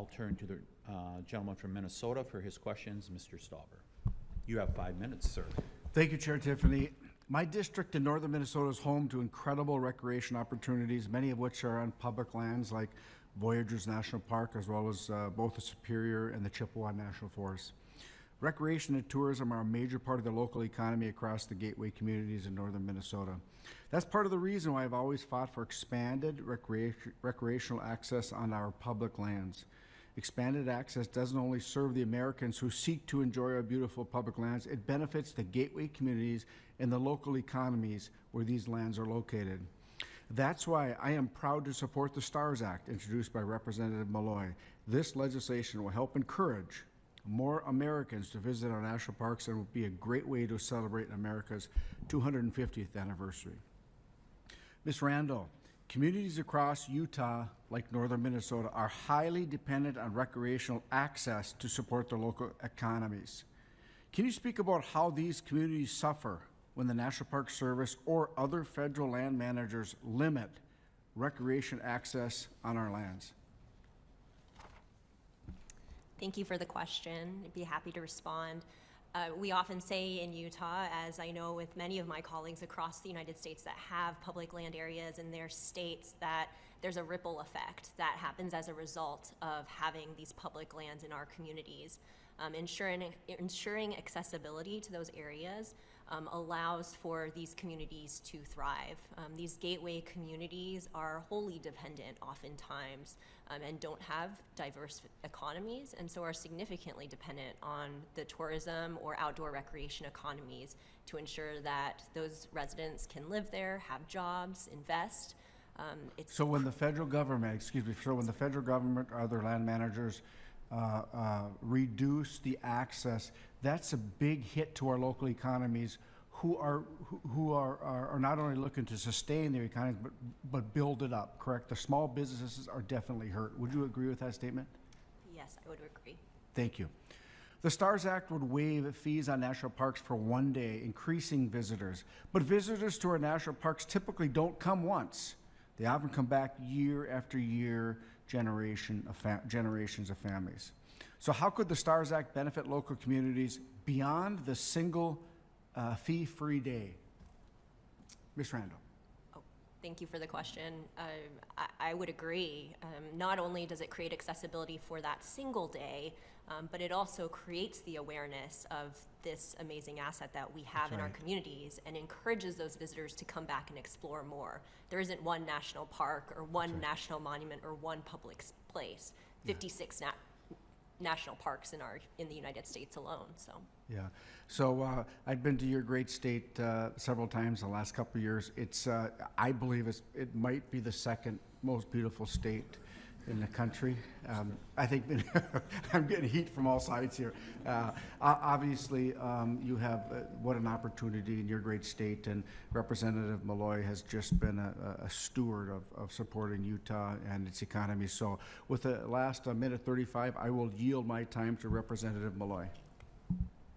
I'll turn to the gentleman from Minnesota for his questions, Mr. Stauber. You have 5 minutes, sir. Thank you, Chair Tiffany. My district in northern Minnesota is home to incredible recreation opportunities, many of which are on public lands like Voyageurs National Park, as well as both the Superior and the Chippewa National Forest. Recreation and tourism are a major part of the local economy across the gateway communities in northern Minnesota. That's part of the reason why I've always fought for expanded recreational access on our public lands. Expanded access doesn't only serve the Americans who seek to enjoy our beautiful public lands, it benefits the gateway communities and the local economies where these lands are located. That's why I am proud to support the STARS Act introduced by Representative Malloy. This legislation will help encourage more Americans to visit our national parks and will be a great way to celebrate America's 250th anniversary. Ms. Randall, communities across Utah, like northern Minnesota, are highly dependent on recreational access to support their local economies. Can you speak about how these communities suffer when the National Park Service or other federal land managers limit recreation access on our lands? Thank you for the question. I'd be happy to respond. We often say in Utah, as I know with many of my colleagues across the United States that have public land areas in their states, that there's a ripple effect that happens as a result of having these public lands in our communities. Ensuring accessibility to those areas allows for these communities to thrive. These gateway communities are wholly dependent oftentimes and don't have diverse economies, and so are significantly dependent on the tourism or outdoor recreation economies to ensure that those residents can live there, have jobs, invest. So when the federal government, when the federal government or other land managers reduce the access, that's a big hit to our local economies who are not only looking to sustain their economies but build it up, correct? The small businesses are definitely hurt. Would you agree with that statement? Yes, I would agree. Thank you. The STARS Act would waive fees on national parks for one day, increasing visitors. But visitors to our national parks typically don't come once. They often come back year after year, generations of families. So how could the STARS Act benefit local communities beyond the single fee-free day? Ms. Randall. Oh, thank you for the question. I would agree. Not only does it create accessibility for that single day, but it also creates the awareness of this amazing asset that we have in our communities and encourages those visitors to come back and explore more. There isn't one national park or one national monument or one public place. 56 national parks in the United States alone. So I've been to your great state several times in the last couple of years. It's I believe it might be the second most beautiful state in the country. I think I'm getting heat from all sides here. Obviously, you have what an opportunity in your great state, and Representative Malloy has just been a steward of supporting Utah and its economy. So with the last minute 35, I will yield my time to Representative Malloy.